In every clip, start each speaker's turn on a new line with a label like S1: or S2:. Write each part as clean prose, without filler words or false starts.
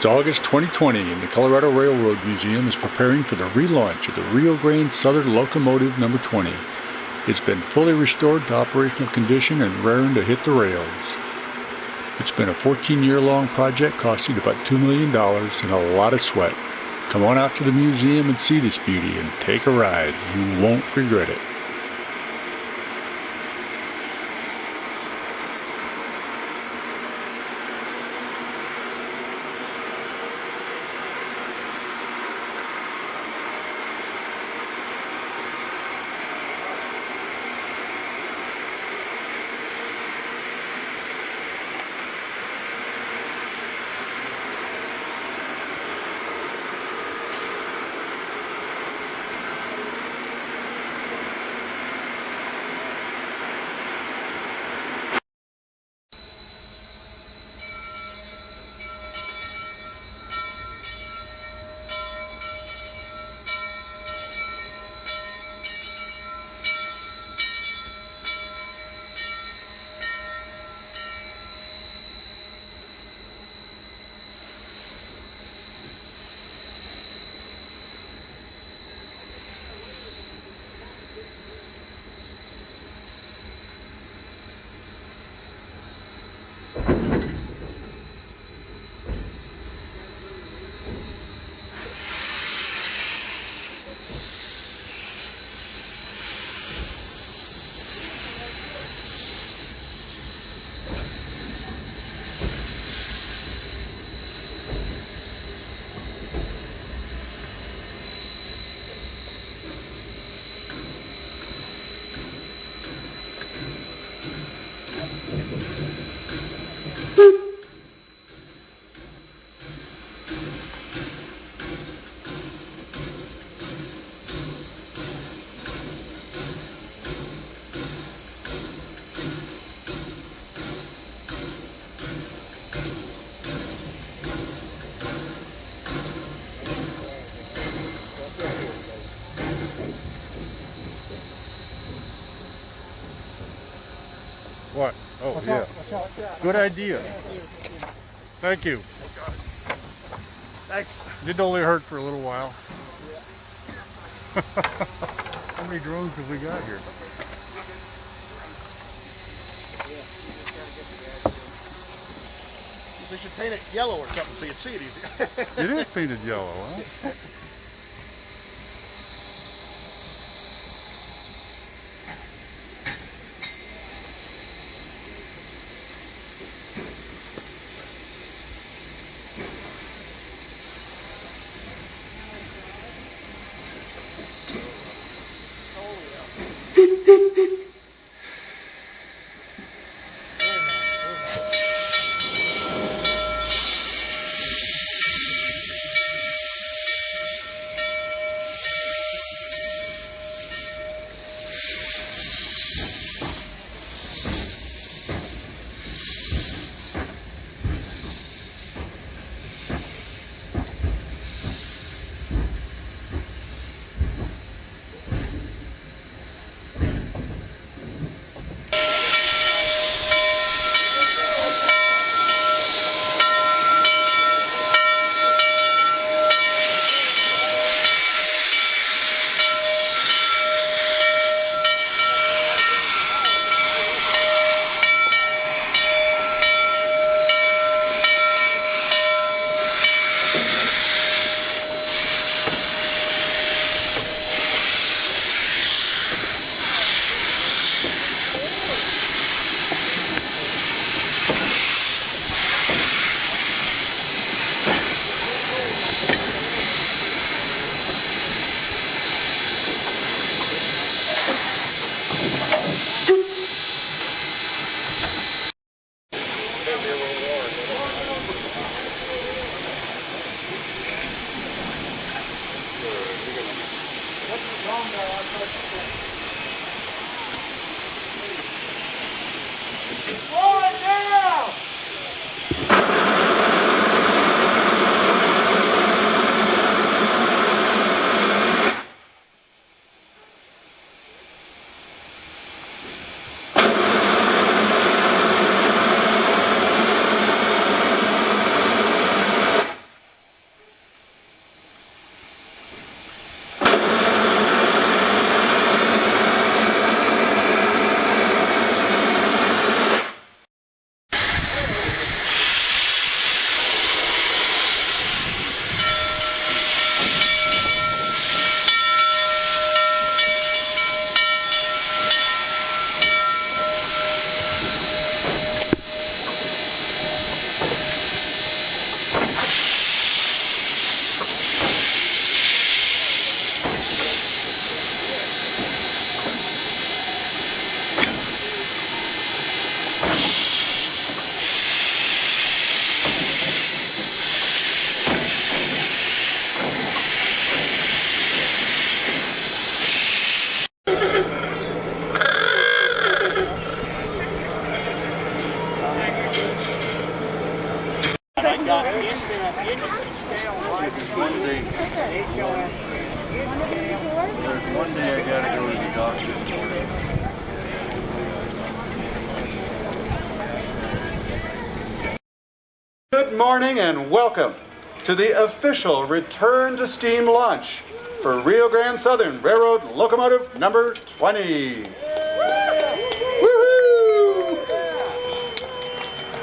S1: August 2020 and the Colorado Railroad Museum is preparing for the relaunch of the Rio Grande Southern Locomotive number 20. It's been fully restored to operational condition and raring to hit the rails. It's been a 14-year-long project costing about $2 million and a lot of sweat. Come on out to the museum and see this beauty and take a ride. You won't regret it.
S2: What? Oh, watch yeah. Watch out. Good idea. Thank you.
S3: Thanks.
S2: Did only hurt for a little while. How many drones have we got here?
S3: We should paint it yellow or something so you'd see it easier.
S2: It is painted yellow, huh? There's one day I gotta go to the doctor.
S4: Good morning and welcome to the official return to steam launch for Rio Grande Southern Railroad Locomotive number 20. Woo-hoo!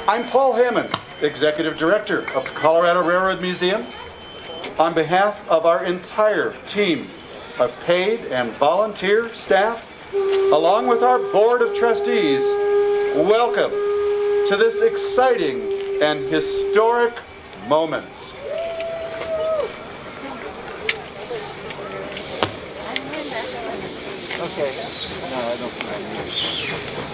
S4: I'm Paul Hammond, Executive Director of the Colorado Railroad Museum. On behalf of our entire team of paid and volunteer staff, along with our Board of Trustees, welcome to this exciting and historic moment.
S2: Okay. No, I don't think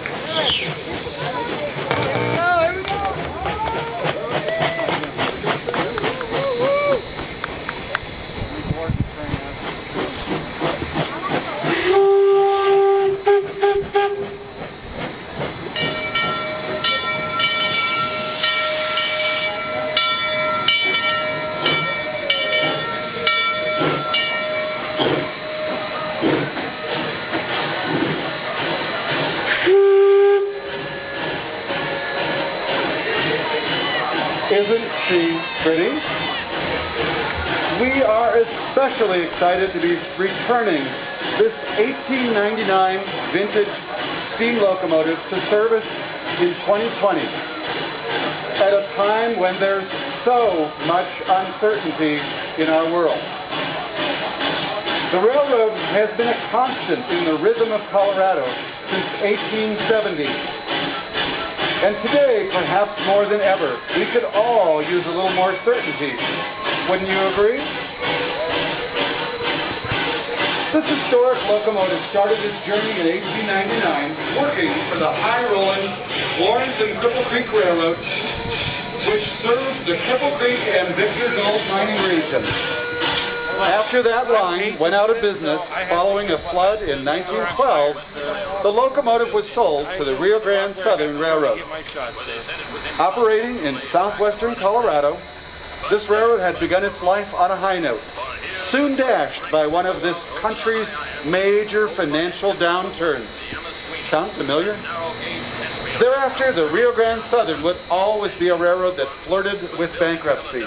S4: Isn't she pretty? We are especially excited to be returning this 1899 vintage steam locomotive to service in 2020 at a time when there's so much uncertainty in our world. The railroad has been a constant in the rhythm of Colorado since 1870. And today, perhaps more than ever, we could all use a little more certainty. Wouldn't you agree? This historic locomotive started its journey in 1899, working for the high-rolling Florence and Cripple Creek Railroad, which served the Cripple Creek and Victor Gold mining region. After that line went out of business following a flood in 1912, the locomotive was sold to the Rio Grande Southern Railroad. Operating in southwestern Colorado, this railroad had begun its life on a high note, soon dashed by one of this country's major financial downturns. Sound familiar? Thereafter, the Rio Grande Southern would always be a railroad that flirted with bankruptcy.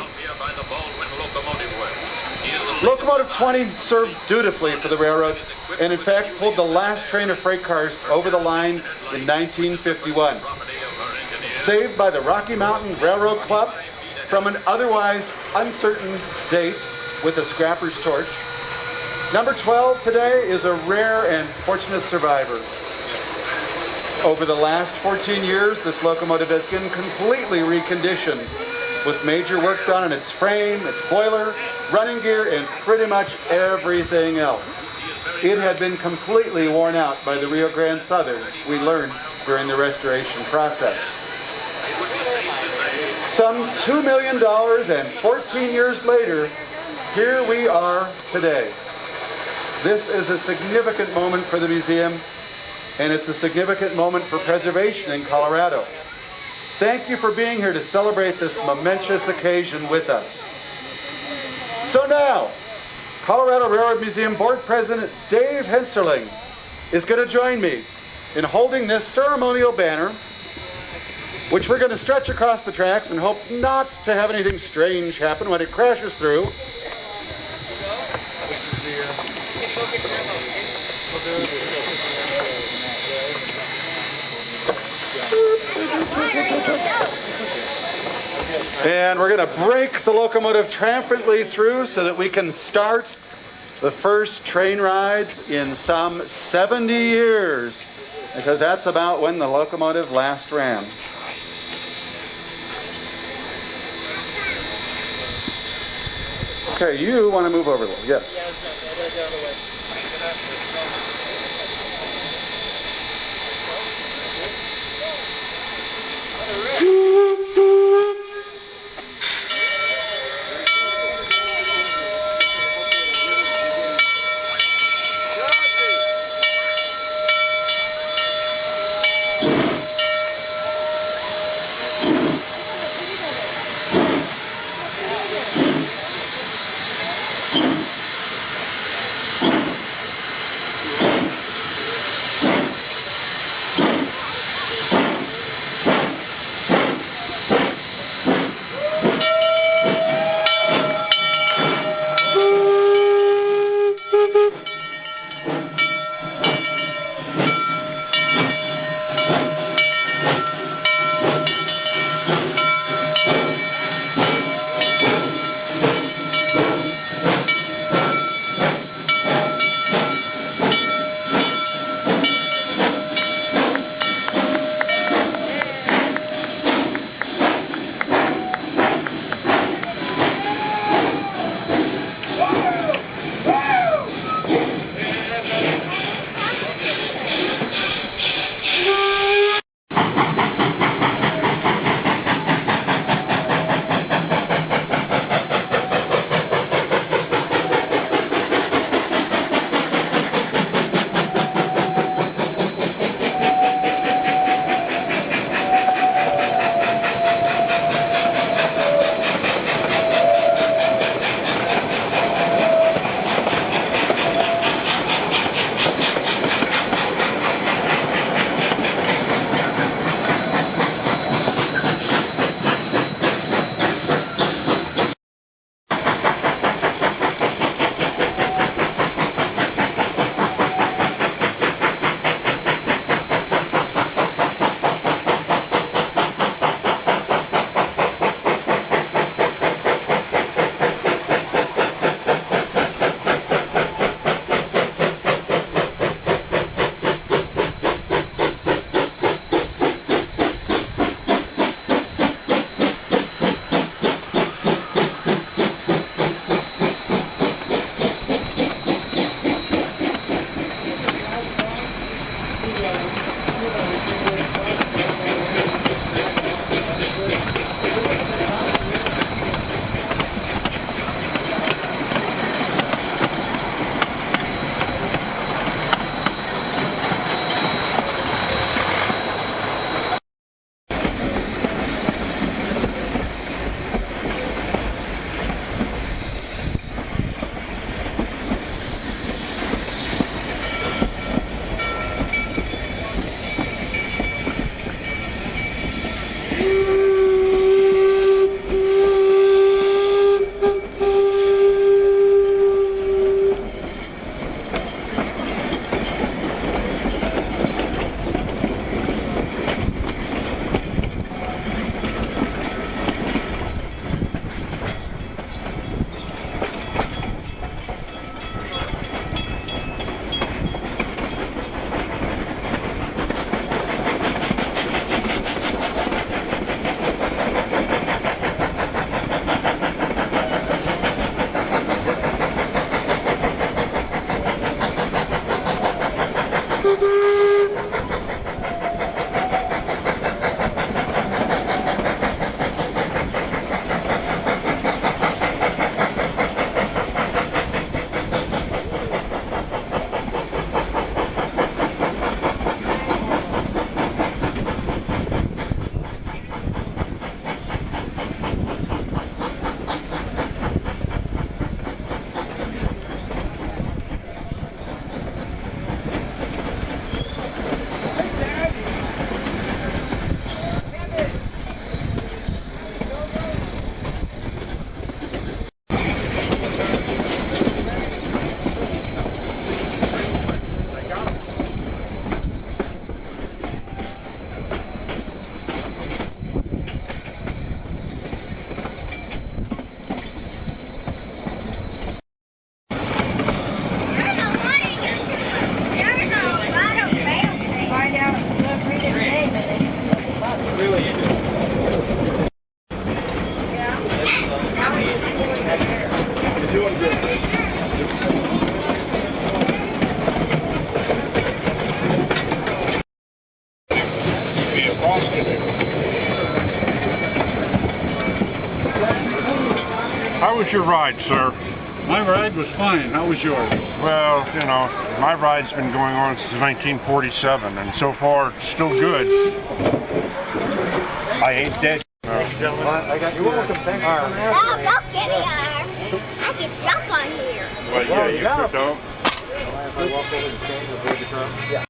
S4: Locomotive 20 served dutifully for the railroad and in fact pulled the last train of freight cars over the line in 1951. Saved by the Rocky Mountain Railroad Club from an otherwise uncertain date with a scrapper's torch, number 12 today is a rare and fortunate survivor. Over the last 14 years, this locomotive has been completely reconditioned, with major work done on its frame, its boiler, running gear, and pretty much everything else. It had been completely worn out by the Rio Grande Southern, we learned during the restoration process. Some $2 million and 14 years later, here we are today. This is a significant moment for the museum, and it's a significant moment for preservation in Colorado. Thank you for being here to celebrate this momentous occasion with us. So now, Colorado Railroad Museum Board President Dave Henserling is going to join me in holding this ceremonial banner, which we're going to stretch across the tracks and hope not to have anything strange happen when it crashes through. And we're going to break the locomotive triumphantly through so that we can start the first train rides in some 70 years, because that's about when the locomotive last ran. Okay, you want to move over a little, yes.
S3: doing good.
S2: How was your ride, sir?
S1: My ride was fine. How was yours?
S2: Well, you know, my ride's been going on since 1947, and so far, it's still good. I ain't dead.
S3: You're welcome. Thanks for coming out.
S5: Oh, go get me, I can jump on here.
S2: Well, yeah, you could, don't.
S3: If I walk over the chain, you'll break the car? Yeah.